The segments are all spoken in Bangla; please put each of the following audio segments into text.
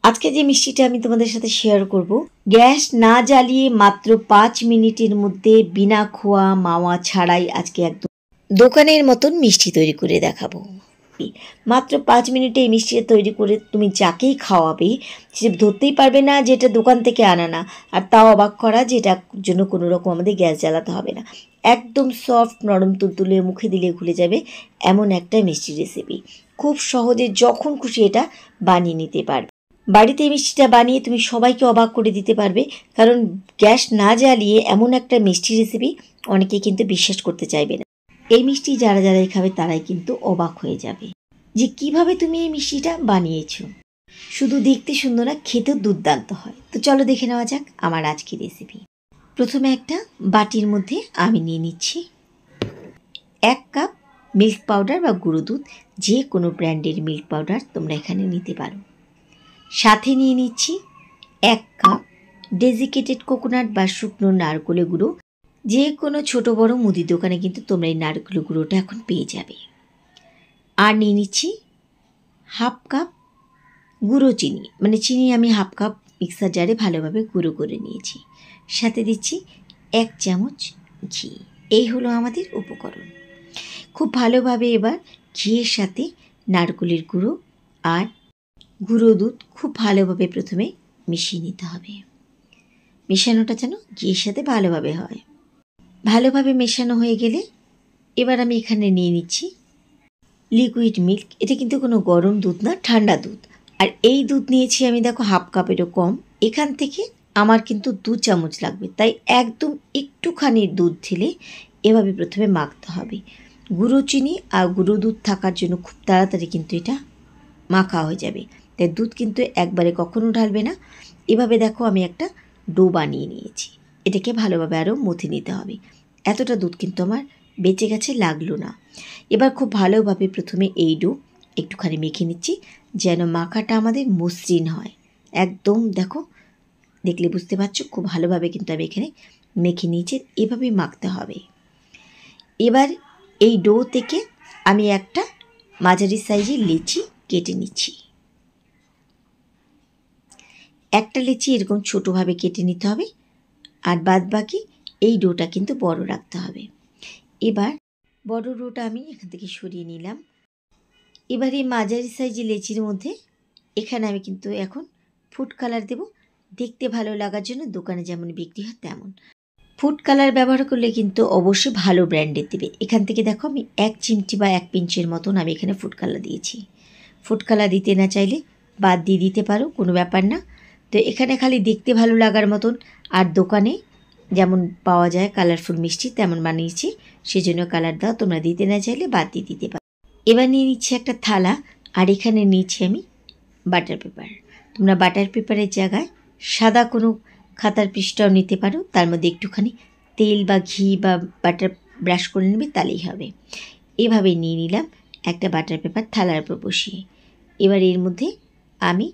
আজকে যে মিষ্টিটা আমি তোমাদের সাথে শেয়ার করব, গ্যাস না জ্বালিয়ে মাত্র 5 মিনিটের মধ্যে বিনা খোয়া মাওয়া ছাড়াই আজকে একদম দোকানের মতন মিষ্টি তৈরি করে দেখাবো। মাত্র 5 মিনিটে এই মিষ্টিটা তৈরি করে তুমি যাকেই খাওয়াবে সে ধরতেই পারবে না যে এটা দোকান থেকে আনা না, আর তাও অবাক করা যে এটার জন্য কোনো রকম আমাদের গ্যাস জ্বালাতে হবে না। একদম সফট নরম তুলতুলে, মুখে দিলে খুলে যাবে এমন একটা মিষ্টি রেসিপি। খুব সহজে যখন খুশি এটা বানিয়ে নিতে পারবে। বাড়িতে এই মিষ্টিটা বানিয়ে তুমি সবাইকে অবাক করে দিতে পারবে, কারণ গ্যাস না জ্বালিয়ে এমন একটা মিষ্টি রেসিপি অনেকে কিন্তু বিশ্বাস করতে চাইবে না। এই মিষ্টি যারা যারাই খাবে তারাই কিন্তু অবাক হয়ে যাবে যে কিভাবে তুমি এই মিষ্টিটা বানিয়েছো। শুধু দেখতে সুন্দর না, খেতেও দুর্দান্ত হয়। তো চলো দেখে নেওয়া যাক আমার আজকের রেসিপি। প্রথমে একটা বাটির মধ্যে আমি নিয়ে নিচ্ছি 1 কাপ মিল্ক পাউডার বা গুঁড়ো দুধ, যে কোনো ব্র্যান্ডের মিল্ক পাউডার তোমরা এখানে নিতে পারো। সাথে নিয়ে নিচ্ছি 1 কাপ ডেজিকেটেড কোকোনাট বা শুকনো নারকেলের গুঁড়ো। যে কোনো ছোট বড় মুদির দোকানে কিন্তু তোমরা এই নারকেলের গুঁড়োটা এখন পেয়ে যাবে। আর নিয়ে নিচ্ছি 1/2 কাপ গুঁড়ো চিনি, মানে চিনি আমি 1/2 কাপ মিক্সার জারে ভালোভাবে গুঁড়ো করে নিয়েছি। সাথে দিচ্ছি 1 চামচ ঘি। এই হলো আমাদের উপকরণ। খুব ভালোভাবে এবার ঘিয়ের সাথে নারকেলের গুঁড়ো আর গুঁড়ো দুধ খুব ভালোভাবে প্রথমে মিশিয়ে নিতে হবে। মেশানোটা যেন ঘিয়ের সাথে ভালোভাবে হয়। ভালোভাবে মেশানো হয়ে গেলে এবার আমি এখানে নিয়ে নিচ্ছি লিকুইড মিল্ক। এটা কিন্তু কোনো গরম দুধ না, ঠান্ডা দুধ। আর এই দুধ নিয়েছি আমি দেখো 1/2 কাপেরও কম। এখান থেকে আমার কিন্তু 2 চামচ লাগবে, তাই একদম একটুখানি দুধ ঢেলে এভাবে প্রথমে মাখতে হবে। গুঁড়ো চিনি আর গুঁড়ো দুধ থাকার জন্য খুব তাড়াতাড়ি কিন্তু এটা মাখা হয়ে যাবে, তাই দুধ কিন্তু একবারে কখনো ঢালবে না। এভাবে দেখো আমি একটা ডো বানিয়ে নিয়েছি। এটাকে ভালোভাবে আরও মথে নিতে হবে। এতটা দুধ কিন্তু আমার বেঁচে গেছে, লাগলো না। এবার খুব ভালোভাবে প্রথমে এই ডো একটুখানি মেখে নিচ্ছি যেন মাখাটা আমাদের মসৃণ হয়। একদম দেখো, দেখলে বুঝতে পারছো খুব ভালোভাবে কিন্তু আমি এখানে মেখে নিয়েছি। এভাবেই মাখতে হবে। এবার এই ডো থেকে আমি একটা মাঝারি সাইজের লিচি কেটে নিচ্ছি। একটা লিচি এরকম ছোটোভাবে কেটে নিতে হবে, আর বাদ বাকি এই ডোটা কিন্তু বড় রাখতে হবে। এবার বড় ডোটা আমি এখান থেকে সরিয়ে নিলাম। এবার এই মাঝারি সাইজের লিচির মধ্যে এখানে আমি কিন্তু এখন ফুড কালার দেব, দেখতে ভালো লাগার জন্য। দোকানে যেমন বিক্রি হয় তেমন ফুড কালার ব্যবহার করলে কিন্তু অবশ্যই ভালো ব্র্যান্ডের দেবে। এখান থেকে দেখো আমি 1 চিমটি বা 1 পিঞ্চের মতন আমি এখানে ফুড কালার দিয়েছি। ফুড কালার দিতে না চাইলে বাদ দিয়ে দিতে পারো, কোনো ব্যাপার না। তো এখানে খালি দেখতে ভালো লাগার মতন, আর দোকানে যেমন পাওয়া যায় কালারফুল মিষ্টি তেমন বানিয়েছি, সেজন্য কালার দাও। তোমরা দিতে না চাইলে বাদ দিয়ে দিতে পারো। এবার নিয়ে নিচ্ছি একটা থালা, আর এখানে নিচ্ছি আমি বাটার পেপার। তোমরা বাটার পেপারের জায়গায় সাদা কোনো খাতার পৃষ্ঠাও নিতে পারো, তার মধ্যে একটুখানি তেল বা ঘি বা বাটার ব্রাশ করে নেবে, তাহলেই হবে। এভাবে নিয়ে নিলাম একটা বাটার পেপার থালার উপর বসিয়ে। এবার এর মধ্যে আমি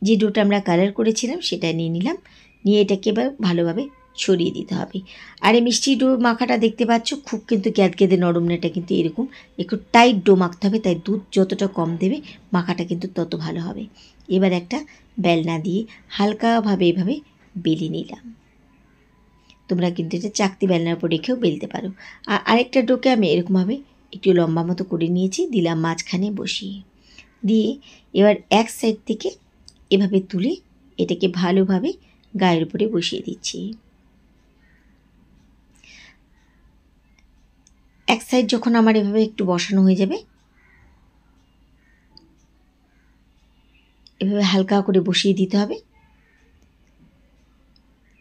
যে ডোটা আমরা কালার করেছিলাম সেটা নিয়ে নিলাম। নিয়ে এটাকে এবার ভালোভাবে ছড়িয়ে দিতে হবে। আর এই মিষ্টি ডো মাখাটা দেখতে পাচ্ছ খুব কিন্তু ক্যাদকেদে নরম না, এটা কিন্তু এরকম একটু টাইট ডো মাখতে হবে, তাই দুধ যতটা কম দেবে মাখাটা কিন্তু তত ভালো হবে। এবার একটা বেলনা দিয়ে হালকাভাবে এভাবে বেলে নিলাম। তোমরা কিন্তু এটা চাকতি বেলনার উপর রেখেও বেলতে পারো। আর আরেকটা ডোকে আমি এরকমভাবে একটু লম্বা মতো করে নিয়েছি, দিলাম মাঝখানে বসিয়ে। দিয়ে এবার এক সাইড থেকে এভাবে তুলে এটাকে ভালোভাবে গায়ের উপরে বসিয়ে দিচ্ছি। এক সাইড যখন আমার এভাবে একটু বসানো হয়ে যাবে, এভাবে হালকা করে বসিয়ে দিতে হবে।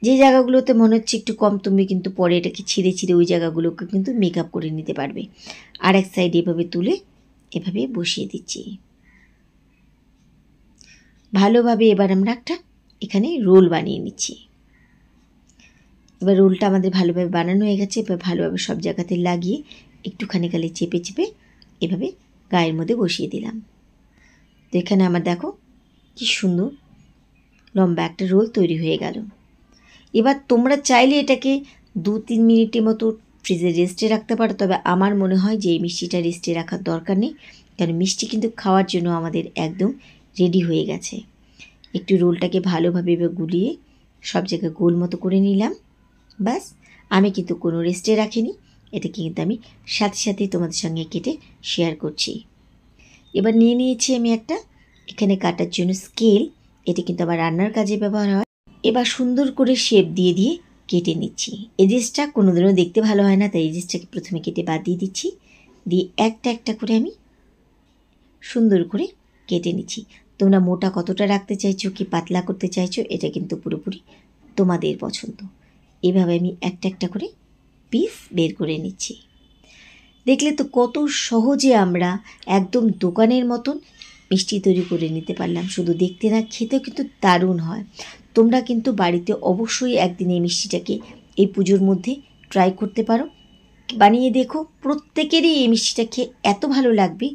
যে জায়গাগুলোতে মনে হচ্ছে একটু কম, তুমি কিন্তু পরে এটাকে ছিঁড়ে ছিঁড়ে ওই জায়গাগুলোকে কিন্তু মেকআপ করে নিতে পারবে। আর এক সাইড এভাবে তুলে এভাবে বসিয়ে দিচ্ছি ভালোভাবে। এবার আমরা একটা এখানে রোল বানিয়ে নিচ্ছি। এবার রোলটা আমাদের ভালোভাবে বানানো হয়ে গেছে। এবার ভালোভাবে সব জায়গাতে লাগিয়ে একটুখানি খালি চেপে চেপে এভাবে গায়ের মধ্যে বসিয়ে দিলাম। তো এখানে আমার দেখো কি সুন্দর লম্বা একটা রোল তৈরি হয়ে গেল। এবার তোমরা চাইলে এটাকে 2-3 মিনিটের মতো ফ্রিজে রেস্টে রাখতে পারো, তবে আমার মনে হয় যে এই মিষ্টিটা রেস্টে রাখার দরকার নেই, কারণ মিষ্টি কিন্তু খাওয়ার জন্য আমাদের একদম রেডি হয়ে গেছে। একটু রোলটাকে ভালোভাবে গুলিয়ে সব জায়গায় গোল মতো করে নিলাম। বাস, আমি কিন্তু কোনো রেস্টে রাখিনি, এটাকে কিন্তু আমি সাথে সাথেই তোমাদের সঙ্গে কেটে শেয়ার করছি। এবার নিয়ে নিয়েছি আমি একটা এখানে কাটার জন্য স্কেল, এটি কিন্তু আমার রান্নার কাজে ব্যবহার হয়। এবার সুন্দর করে শেপ দিয়ে দিয়ে কেটে নিচ্ছি। এজেসটা কোনোদিনও দেখতে ভালো হয় না, তাই এজেসটাকে প্রথমে কেটে বাদ দিয়ে দিচ্ছি, দিয়ে একটা একটা করে আমি সুন্দর করে কেটে নিচ্ছি। তোমরা মোটা কতটা রাখতে চাইছো কি পাতলা করতে চাইছো এটা কিন্তু পুরোপুরি তোমাদের পছন্দ। এভাবে আমি একটা একটা করে পিস বের করে নিচ্ছি। দেখলে তো কত সহজে আমরা একদম দোকানের মতন মিষ্টি তৈরি করে নিতে পারলাম। শুধু দেখতে না, খেতেও কিন্তু দারুণ হয়। তোমরা কিন্তু বাড়িতে অবশ্যই একদিন এই মিষ্টিটাকে এই পুজোর মধ্যে ট্রাই করতে পারো, বানিয়ে দেখো। প্রত্যেকেরই এই মিষ্টিটা খেয়ে এত ভালো লাগবে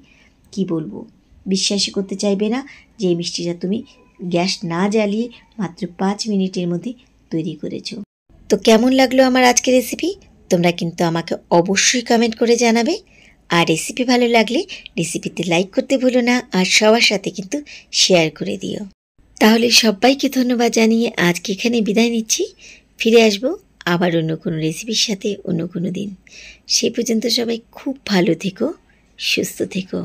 কি বলবো, বিশ্বাসই করতে চাইবে না যে এই মিষ্টিটা তুমি গ্যাস না জ্বালিয়ে মাত্র 5 মিনিটের মধ্যে তৈরি করেছো। তো কেমন লাগলো আমার আজকের রেসিপি তোমরা কিন্তু আমাকে অবশ্যই কমেন্ট করে জানাবে। আর রেসিপি ভালো লাগলে রেসিপিতে লাইক করতে ভুলো না, আর সবার সাথে কিন্তু শেয়ার করে দিও। তাহলে সবাইকে ধন্যবাদ জানিয়ে আজকে এখানে বিদায় নিচ্ছি। ফিরে আসবো আবার অন্য কোনো রেসিপির সাথে অন্য কোনো দিন। সেই পর্যন্ত সবাই খুব ভালো থেকো, সুস্থ থেকো।